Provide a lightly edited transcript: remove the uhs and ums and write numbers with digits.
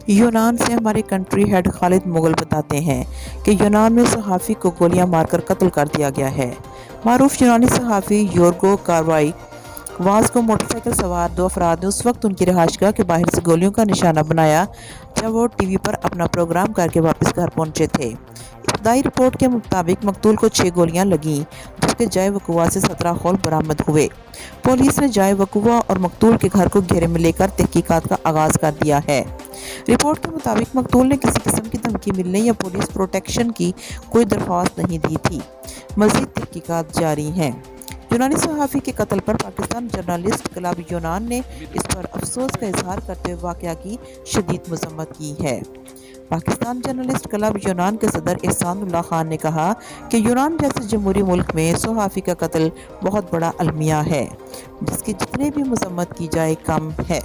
यूनान से हमारे कंट्री हेड खालिद मुगल बताते हैं कि यूनान में सहाफ़ी को गोलियां मारकर कत्ल कर दिया गया है। मारूफ यूनानी सहाफ़ी योर्गो कार्वाई वाज को मोटरसाइकिल सवार 2 अफराद ने उस वक्त उनकी रिहाइशगाह के बाहर से गोलियों का निशाना बनाया जब वो टीवी पर अपना प्रोग्राम करके वापस घर पहुंचे थे। इब्तदाई रिपोर्ट के मुताबिक मकतूल को 6 गोलियां लगीं, जबकि जाए वक़ुआ से 17 खौल बरामद हुए। पुलिस ने जाए वक़ुआ और मकतूल के घर को घेरे में लेकर तहकीकात का आगाज़ कर दिया है। रिपोर्ट के मुताबिक मकतूल ने किसी किस्म की धमकी मिलने या पुलिस प्रोटेक्शन की कोई दरख्वास्त नहीं दी थी। मज़ीद तहकीकात जारी हैं। यूनानी सहाफ़ी के कत्ल पर पाकिस्तान जर्नलिस्ट क्लब यूनान ने इस पर अफसोस का इजहार करते हुए वाक़या की शदीद मज़म्मत की है। पाकिस्तान जर्नलिस्ट क्लब यूनान के सदर एहसानुल्लाह खान ने कहा कि यूनान जैसे जमहूरी मुल्क में सहाफ़ी का कत्ल बहुत बड़ा अलमिया है, जिसकी जितनी भी मज़म्मत की जाए कम है।